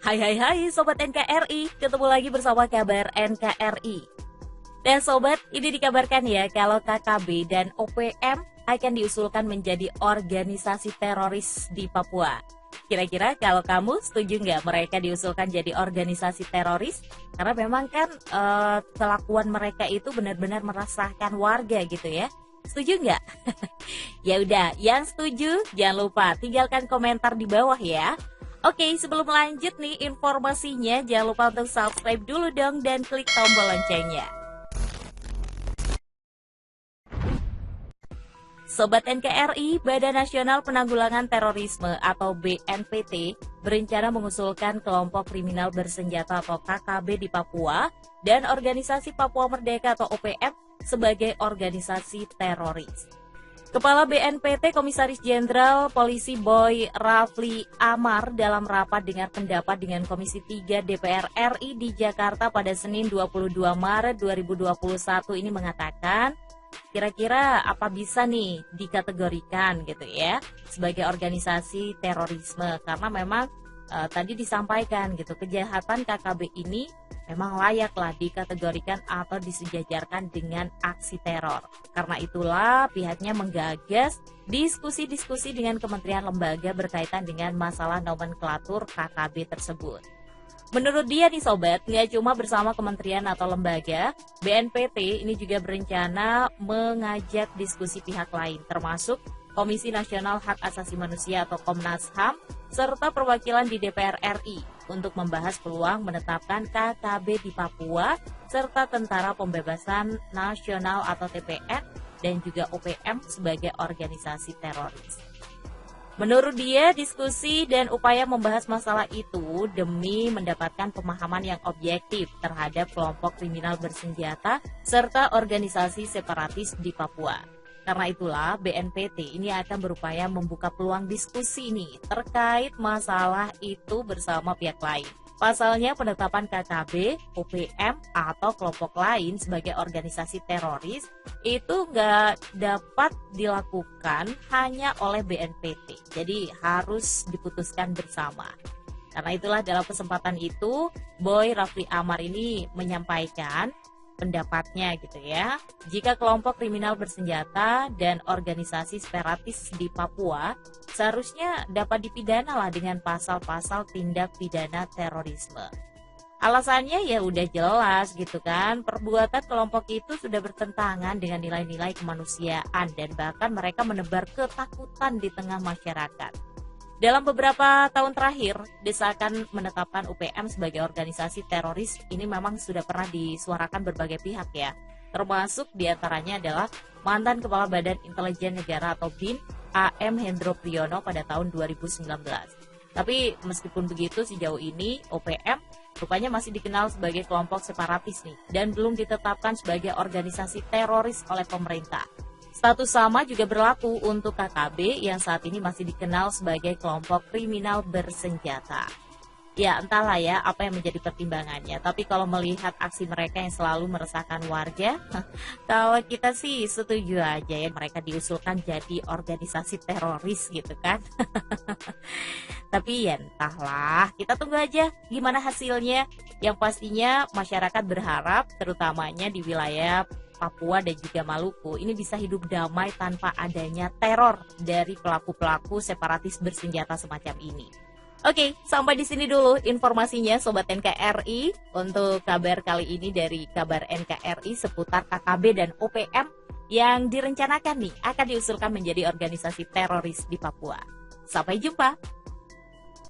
Hai hai hai Sobat NKRI, ketemu lagi bersama kabar NKRI. Dan Sobat, ini dikabarkan ya kalau KKB dan OPM akan diusulkan menjadi organisasi teroris di Papua. Kira-kira kalau kamu setuju nggak mereka diusulkan jadi organisasi teroris? Karena memang kan kelakuan mereka itu benar-benar meresahkan warga gitu ya. Setuju nggak? Ya udah, yang setuju jangan lupa tinggalkan komentar di bawah ya. Oke, sebelum lanjut nih informasinya, jangan lupa untuk subscribe dulu dong dan klik tombol loncengnya. Sobat NKRI, Badan Nasional Penanggulangan Terorisme atau BNPT berencana mengusulkan kelompok kriminal bersenjata atau KKB di Papua dan Organisasi Papua Merdeka atau OPM sebagai organisasi teroris. Kepala BNPT Komisaris Jenderal Polisi Boy Rafli Amar dalam rapat dengar pendapat dengan Komisi 3 DPR RI di Jakarta pada Senin 22 Maret 2021 ini mengatakan, kira-kira apa bisa nih dikategorikan gitu ya sebagai organisasi terorisme, karena memang tadi disampaikan gitu kejahatan KKB ini memang layaklah dikategorikan atau disejajarkan dengan aksi teror. Karena itulah pihaknya menggagas diskusi-diskusi dengan kementerian lembaga berkaitan dengan masalah nomenklatur KKB tersebut. Menurut dia nih Sobat, nggak cuma bersama kementerian atau lembaga, BNPT ini juga berencana mengajak diskusi pihak lain, termasuk Komisi Nasional Hak Asasi Manusia atau Komnas HAM, serta perwakilan di DPR RI untuk membahas peluang menetapkan KKB di Papua, serta Tentara Pembebasan Nasional atau TPN, dan juga OPM sebagai organisasi teroris. Menurut dia, diskusi dan upaya membahas masalah itu demi mendapatkan pemahaman yang objektif terhadap kelompok kriminal bersenjata serta organisasi separatis di Papua. Karena itulah BNPT ini akan berupaya membuka peluang diskusi ini terkait masalah itu bersama pihak lain. Pasalnya penetapan KKB, OPM, atau kelompok lain sebagai organisasi teroris itu nggak dapat dilakukan hanya oleh BNPT. Jadi harus diputuskan bersama. Karena itulah dalam kesempatan itu, Boy Rafli Amar ini menyampaikan pendapatnya gitu ya. Jika kelompok kriminal bersenjata dan organisasi separatis di Papua seharusnya dapat dipidana lah dengan pasal-pasal tindak pidana terorisme. Alasannya ya udah jelas gitu kan, perbuatan kelompok itu sudah bertentangan dengan nilai-nilai kemanusiaan dan bahkan mereka menebar ketakutan di tengah masyarakat. Dalam beberapa tahun terakhir, desakan menetapkan UPM sebagai organisasi teroris ini memang sudah pernah disuarakan berbagai pihak ya. Termasuk diantaranya adalah mantan Kepala Badan Intelijen Negara atau BIN, AM Hendro Priyono pada tahun 2019. Tapi meskipun begitu sejauh ini OPM rupanya masih dikenal sebagai kelompok separatis nih dan belum ditetapkan sebagai organisasi teroris oleh pemerintah. Status sama juga berlaku untuk KKB yang saat ini masih dikenal sebagai kelompok kriminal bersenjata. Ya entahlah ya apa yang menjadi pertimbangannya, tapi kalau melihat aksi mereka yang selalu meresahkan warga, kalau kita sih setuju aja ya mereka diusulkan jadi organisasi teroris gitu kan. Tapi ya entahlah, kita tunggu aja gimana hasilnya. Yang pastinya masyarakat berharap terutamanya di wilayah Papua dan juga Maluku ini bisa hidup damai tanpa adanya teror dari pelaku-pelaku separatis bersenjata semacam ini. Oke, sampai di sini dulu informasinya Sobat NKRI untuk kabar kali ini dari kabar NKRI seputar KKB dan OPM yang direncanakan nih akan diusulkan menjadi organisasi teroris di Papua. Sampai jumpa.